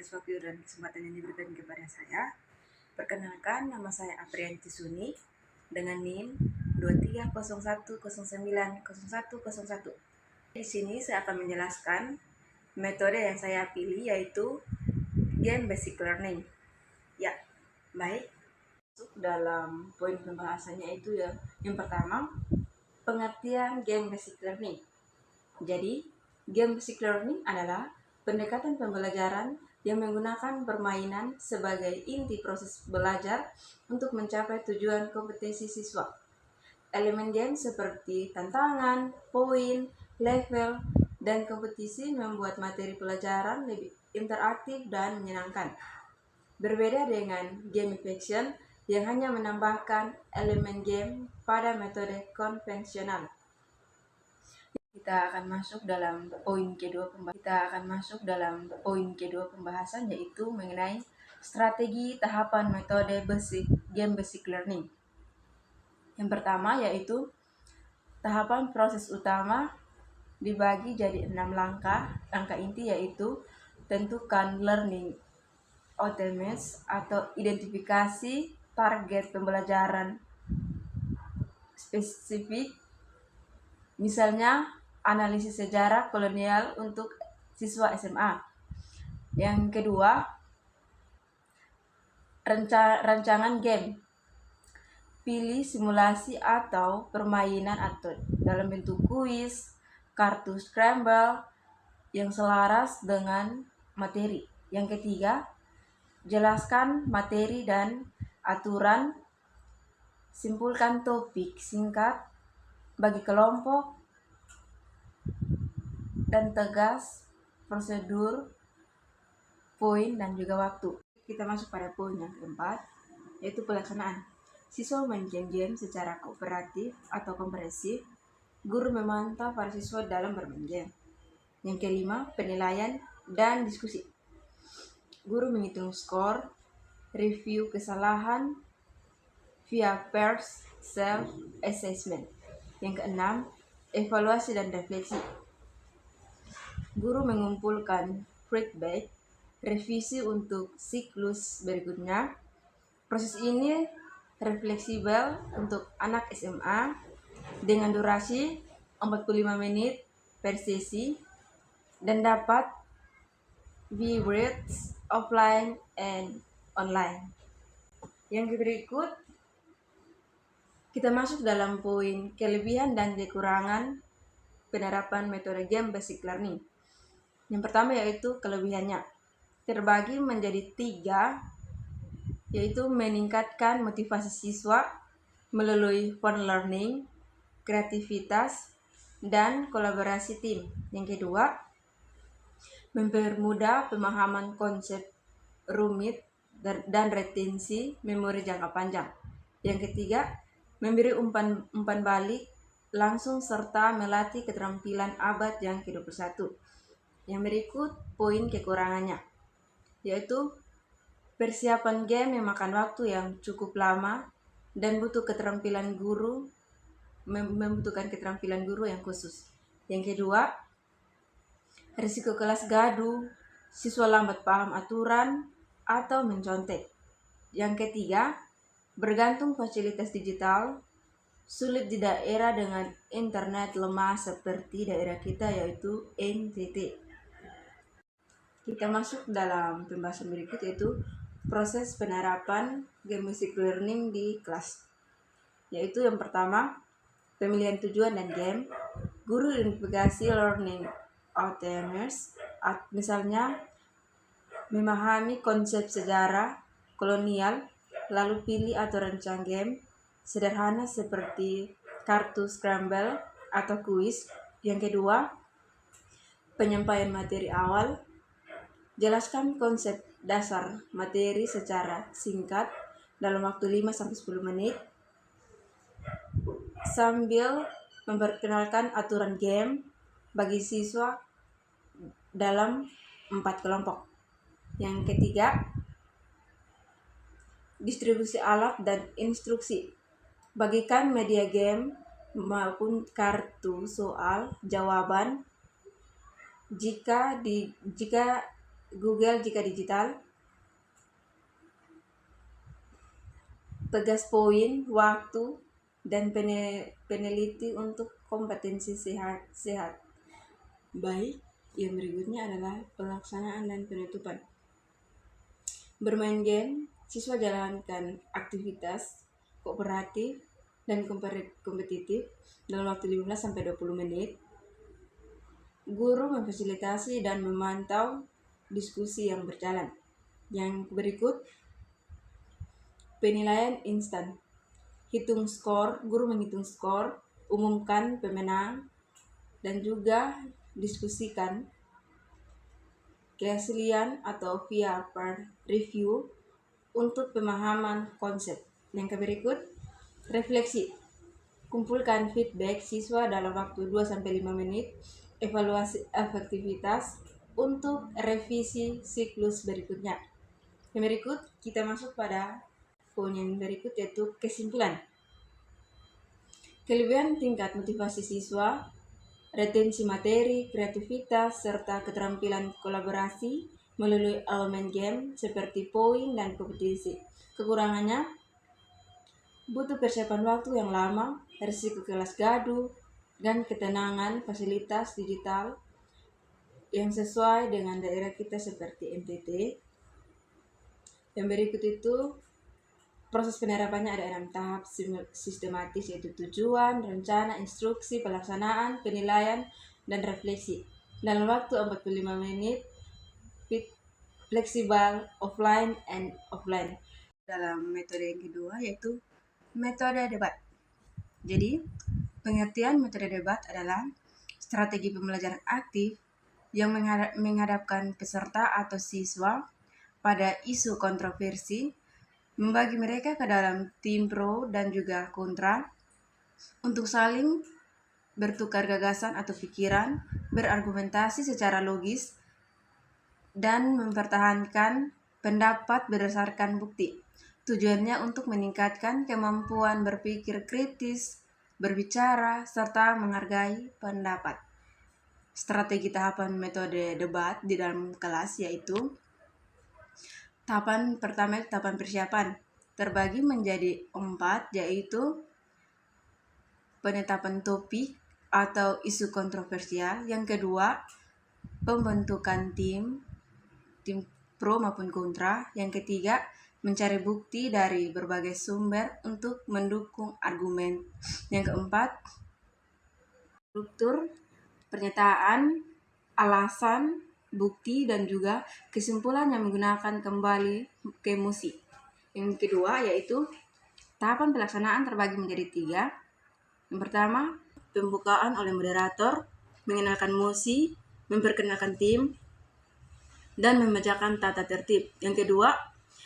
atas waktu dan kesempatan yang diberikan kepada saya. Perkenalkan, nama saya Aprianti Suni dengan NIM 2301090101. Di sini saya akan menjelaskan metode yang saya pilih, yaitu Game Basic Learning. Ya, baik. Masuk dalam poin pembahasannya itu yang pertama, pengertian Game Basic Learning. Jadi, Game Basic Learning adalah pendekatan pembelajaran yang menggunakan permainan sebagai inti proses belajar untuk mencapai tujuan kompetensi siswa. Elemen game seperti tantangan, poin, level, dan kompetisi membuat materi pelajaran lebih interaktif dan menyenangkan. Berbeda dengan gamification yang hanya menambahkan elemen game pada metode konvensional. Kita akan masuk dalam poin kedua pembahasan, yaitu mengenai strategi tahapan metode Game Basic Learning. Yang pertama yaitu tahapan proses utama dibagi jadi 6 langkah. Langkah inti yaitu tentukan learning outcomes atau identifikasi target pembelajaran spesifik, misalnya analisis sejarah kolonial untuk siswa SMA. Yang kedua, rancangan game. Pilih simulasi atau permainan atau dalam bentuk kuis, kartu scramble yang selaras dengan materi. Yang ketiga, jelaskan materi dan aturan, simpulkan topik singkat, bagi kelompok, dan tegas prosedur, poin, dan juga waktu. Kita masuk pada poin yang keempat, yaitu pelaksanaan. Siswa main game secara kooperatif atau komprehensif. Guru memantau para siswa dalam bermain game. Yang kelima, penilaian dan diskusi. Guru menghitung skor, review kesalahan via peer self-assessment. Yang keenam, evaluasi dan refleksi. Guru mengumpulkan feedback, revisi untuk siklus berikutnya. Proses ini fleksibel untuk anak SMA dengan durasi 45 menit per sesi dan dapat hybrid offline and online. Yang berikut, kita masuk dalam poin kelebihan dan kekurangan penerapan metode Game Basic Learning. Yang pertama yaitu kelebihannya. Terbagi menjadi 3, yaitu meningkatkan motivasi siswa melalui fun learning, kreativitas, dan kolaborasi tim. Yang kedua, mempermudah pemahaman konsep rumit dan retensi memori jangka panjang. Yang ketiga, memberi umpan balik langsung serta melatih keterampilan abad yang ke-21. Yang berikut poin kekurangannya, yaitu persiapan game memakan waktu yang cukup lama dan membutuhkan keterampilan guru yang khusus. Yang kedua, risiko kelas gaduh, siswa lambat paham aturan atau mencontek. Yang ketiga, bergantung fasilitas digital, sulit di daerah dengan internet lemah seperti daerah kita, yaitu NTT. Kita masuk dalam pembahasan berikut, yaitu proses penerapan Game Basic Learning di kelas. Yaitu yang pertama, pemilihan tujuan dan game. Guru identifikasi learning outcomes, misalnya memahami konsep sejarah kolonial, lalu pilih atau rancang game sederhana seperti kartu scramble atau kuis. Yang kedua, penyampaian materi awal. Jelaskan konsep dasar materi secara singkat dalam waktu 5-10 menit sambil memperkenalkan aturan game bagi siswa dalam 4 kelompok. Yang ketiga, distribusi alat dan instruksi. Bagikan media game maupun kartu soal jawaban jika Google jika digital. Tegas poin, waktu, dan peneliti untuk kompetensi sehat. Baik, yang berikutnya adalah pelaksanaan dan penutupan. Bermain game, siswa jalankan aktivitas kooperatif dan kompetitif dalam waktu 15-20 menit. Guru memfasilitasi dan memantau diskusi yang berjalan. Yang berikut, penilaian instan. Hitung skor, guru menghitung skor, umumkan pemenang, dan juga diskusikan keaslian atau via peer review untuk pemahaman konsep. Yang berikut, refleksi. Kumpulkan feedback siswa dalam waktu 2-5 menit, evaluasi efektivitas untuk revisi siklus berikutnya. Yang berikut, kita masuk pada poin yang berikut, yaitu kesimpulan. Kelebihan tingkat motivasi siswa, retensi materi, kreativitas, serta keterampilan kolaborasi melalui elemen game seperti poin dan kompetisi. Kekurangannya, butuh persiapan waktu yang lama, risiko kelas gaduh, dan ketenangan fasilitas digital yang sesuai dengan daerah kita seperti NTT. Yang berikut itu, proses penerapannya ada 6 tahap sistematis, yaitu tujuan, rencana, instruksi, pelaksanaan, penilaian, dan refleksi. Dalam waktu 45 menit, fleksibel, offline, and offline. Dalam metode yang kedua, yaitu metode debat. Jadi, pengertian metode debat adalah strategi pembelajaran aktif yang menghadapkan peserta atau siswa pada isu kontroversi, membagi mereka ke dalam tim pro dan juga kontra untuk saling bertukar gagasan atau pikiran, berargumentasi secara logis, dan mempertahankan pendapat berdasarkan bukti. Tujuannya untuk meningkatkan kemampuan berpikir kritis, berbicara, serta menghargai pendapat. Strategi tahapan metode debat di dalam kelas yaitu tahapan pertama, tahapan persiapan, terbagi menjadi 4, yaitu penetapan topik atau isu kontroversial. Yang kedua, pembentukan tim pro maupun kontra. Yang ketiga, mencari bukti dari berbagai sumber untuk mendukung argumen. Yang keempat, struktur, pernyataan, alasan, bukti, dan juga kesimpulan yang menggunakan kembali ke emosi. Yang kedua yaitu tahapan pelaksanaan terbagi menjadi 3. Yang pertama, pembukaan oleh moderator, mengenalkan mosi, memperkenalkan tim, dan membacakan tata tertib. Yang kedua,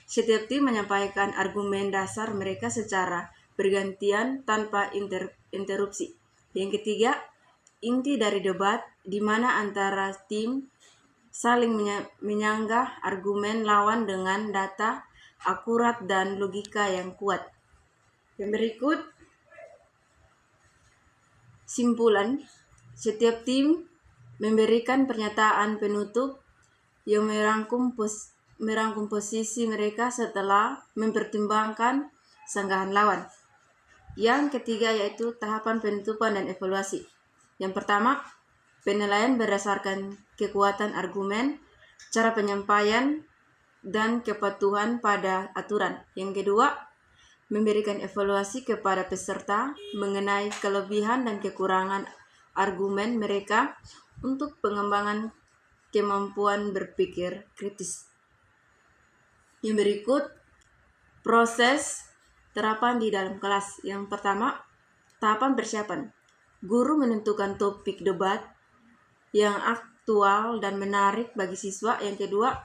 setiap tim menyampaikan argumen dasar mereka secara bergantian tanpa interupsi. Yang ketiga, inti dari debat di mana antara tim saling menyanggah argumen lawan dengan data akurat dan logika yang kuat. Yang berikut, simpulan. Setiap tim memberikan pernyataan penutup yang merangkum posisi mereka setelah mempertimbangkan sanggahan lawan. Yang ketiga yaitu tahapan penutupan dan evaluasi. Yang pertama, penilaian berdasarkan kekuatan argumen, cara penyampaian, dan kepatuhan pada aturan. Yang kedua, memberikan evaluasi kepada peserta mengenai kelebihan dan kekurangan argumen mereka untuk pengembangan kemampuan berpikir kritis. Yang berikut, proses terapan di dalam kelas. Yang pertama, tahapan persiapan. Guru menentukan topik debat yang aktual dan menarik bagi siswa. Yang kedua,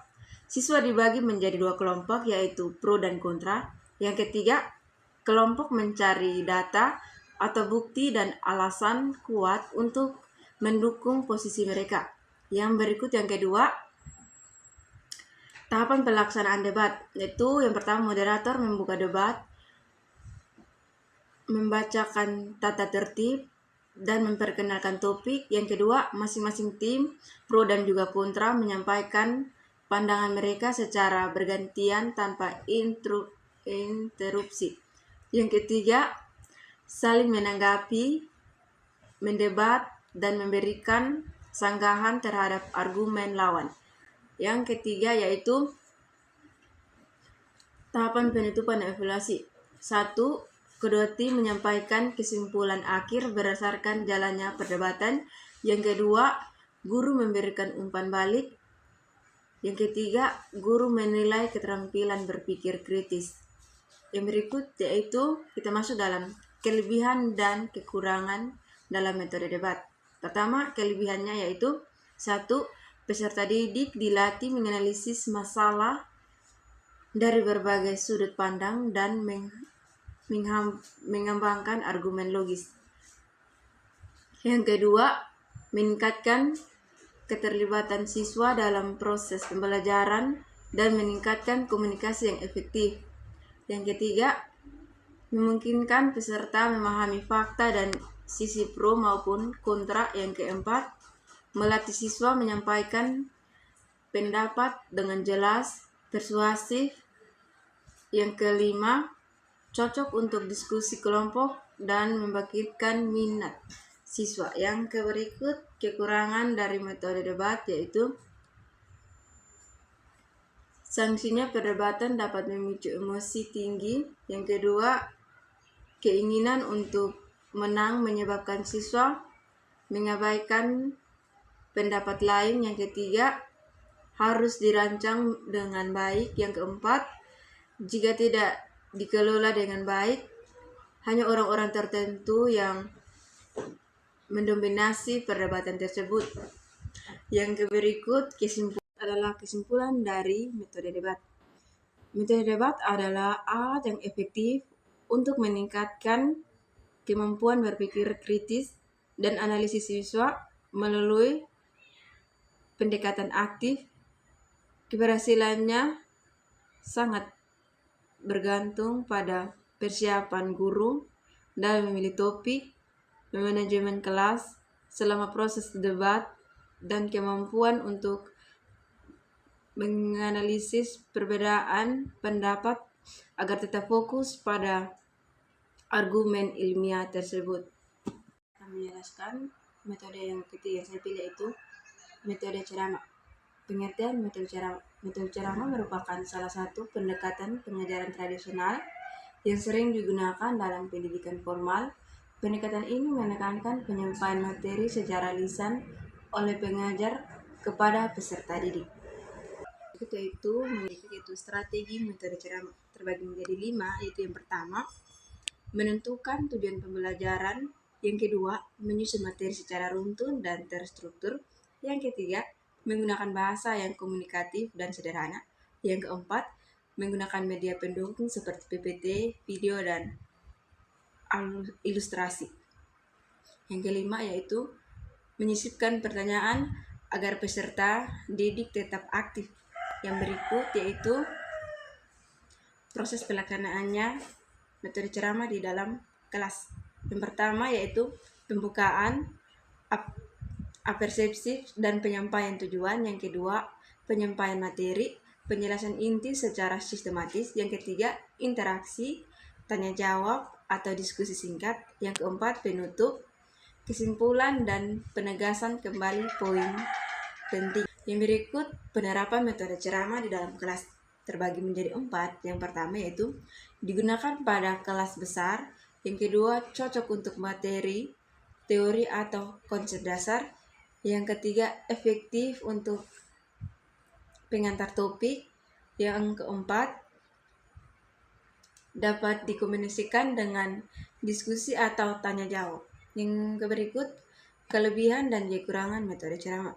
siswa dibagi menjadi 2 kelompok, yaitu pro dan kontra. Yang ketiga, kelompok mencari data atau bukti dan alasan kuat untuk mendukung posisi mereka. Yang berikut yang kedua, tahapan pelaksanaan debat, yaitu yang pertama, moderator membuka debat, membacakan tata tertib, dan memperkenalkan topik. Yang kedua, masing-masing tim pro dan juga kontra menyampaikan pandangan mereka secara bergantian tanpa interupsi. Yang ketiga, saling menanggapi, mendebat, dan memberikan sanggahan terhadap argumen lawan. Yang ketiga yaitu tahapan penutupan dan evaluasi. 1. Kedua tim menyampaikan kesimpulan akhir berdasarkan jalannya perdebatan. Yang kedua, guru memberikan umpan balik. Yang ketiga, guru menilai keterampilan berpikir kritis. Yang berikut yaitu kita masuk dalam kelebihan dan kekurangan dalam metode debat. Pertama, kelebihannya yaitu 1. Peserta didik dilatih menganalisis masalah dari berbagai sudut pandang dan mengembangkan argumen logis. Yang kedua, meningkatkan keterlibatan siswa dalam proses pembelajaran dan meningkatkan komunikasi yang efektif. Yang ketiga, memungkinkan peserta memahami fakta dan sisi pro maupun kontra. Yang keempat, melatih siswa menyampaikan pendapat dengan jelas, persuasif. Yang kelima, cocok untuk diskusi kelompok dan membangkitkan minat siswa. Yang berikut kekurangan dari metode debat yaitu sanksinya perdebatan dapat memicu emosi tinggi. Yang kedua, keinginan untuk menang menyebabkan siswa mengabaikan pendapat lain. Yang ketiga, harus dirancang dengan baik. Yang keempat, jika tidak dikelola dengan baik, hanya orang-orang tertentu yang mendominasi perdebatan tersebut. Yang berikut kesimpulan dari metode debat. Metode debat adalah alat yang efektif untuk meningkatkan kemampuan berpikir kritis dan analisis siswa melalui pendekatan aktif. Keberhasilannya sangat bergantung pada persiapan guru dalam memilih topik, manajemen kelas selama proses debat, dan kemampuan untuk menganalisis perbedaan pendapat agar tetap fokus pada argumen ilmiah tersebut. Akan menjelaskan metode yang ketiga saya pilih yaitu metode ceramah. Pengertian metode ceramah. Metode ceramah merupakan salah satu pendekatan pengajaran tradisional yang sering digunakan dalam pendidikan formal. Pendekatan ini menekankan penyampaian materi secara lisan oleh pengajar kepada peserta didik. Yaitu strategi metode ceramah terbagi menjadi 5, yaitu yang pertama, menentukan tujuan pembelajaran. Yang kedua, menyusun materi secara runtun dan terstruktur. Yang ketiga, menggunakan bahasa yang komunikatif dan sederhana. Yang keempat, menggunakan media pendukung seperti PPT, video, dan ilustrasi. Yang kelima yaitu menyisipkan pertanyaan agar peserta didik tetap aktif. Yang berikut yaitu proses pelaksanaannya metode ceramah di dalam kelas. Yang pertama yaitu pembukaan, apersepsi, dan penyampaian tujuan. Yang kedua, penyampaian materi, penjelasan inti secara sistematis. Yang ketiga, interaksi, tanya jawab atau diskusi singkat. Yang keempat, penutup, kesimpulan, dan penegasan kembali poin penting. Yang berikut penerapan metode ceramah di dalam kelas terbagi menjadi 4. Yang pertama yaitu digunakan pada kelas besar. Yang kedua, cocok untuk materi, teori, atau konsep dasar. Yang ketiga, efektif untuk pengantar topik. Yang keempat, dapat dikomunikasikan dengan diskusi atau tanya jawab. Yang berikut, kelebihan dan kekurangan metode ceramah.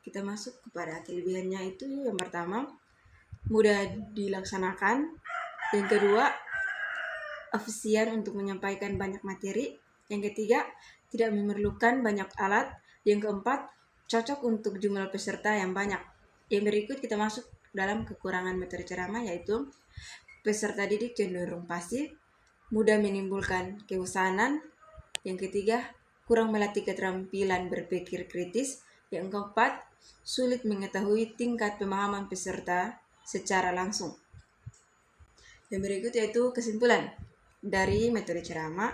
Kita masuk kepada kelebihannya itu yang pertama, mudah dilaksanakan. Yang kedua, efisien untuk menyampaikan banyak materi. Yang ketiga, tidak memerlukan banyak alat. Yang keempat, cocok untuk jumlah peserta yang banyak. Yang berikut kita masuk dalam kekurangan metode ceramah yaitu peserta didik cenderung pasif, mudah menimbulkan kebosanan. Yang ketiga, kurang melatih keterampilan berpikir kritis. Yang keempat, sulit mengetahui tingkat pemahaman peserta secara langsung. Yang berikut yaitu kesimpulan dari metode ceramah,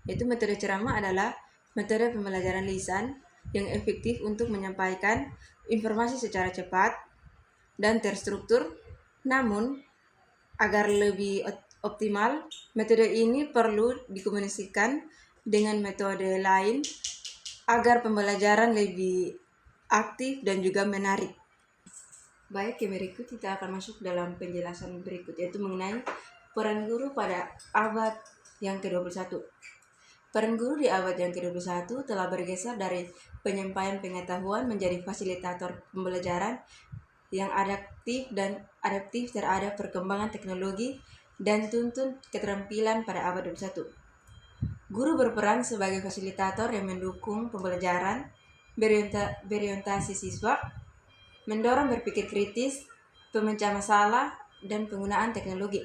yaitu metode ceramah adalah metode pembelajaran lisan yang efektif untuk menyampaikan informasi secara cepat dan terstruktur. Namun, agar lebih optimal, metode ini perlu dikomunikasikan dengan metode lain agar pembelajaran lebih aktif dan juga menarik. Baik, yang berikut kita akan masuk dalam penjelasan berikut, yaitu mengenai peran guru pada abad yang ke-21. Peran guru di abad yang ke-21 telah bergeser dari penyampaian pengetahuan menjadi fasilitator pembelajaran yang adaptif terhadap perkembangan teknologi dan tuntun keterampilan pada abad 21. Guru berperan sebagai fasilitator yang mendukung pembelajaran, berorientasi siswa, mendorong berpikir kritis, pemecah masalah, dan penggunaan teknologi.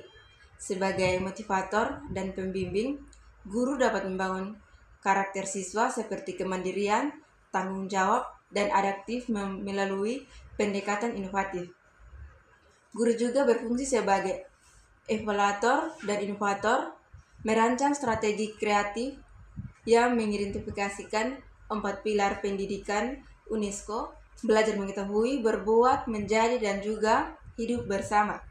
Sebagai motivator dan pembimbing, guru dapat membangun karakter siswa seperti kemandirian, tanggung jawab, dan adaptif melalui pendekatan inovatif. Guru juga berfungsi sebagai evaluator dan inovator, merancang strategi kreatif yang mengidentifikasikan 4 pilar pendidikan UNESCO, belajar mengetahui, berbuat, menjadi, dan juga hidup bersama.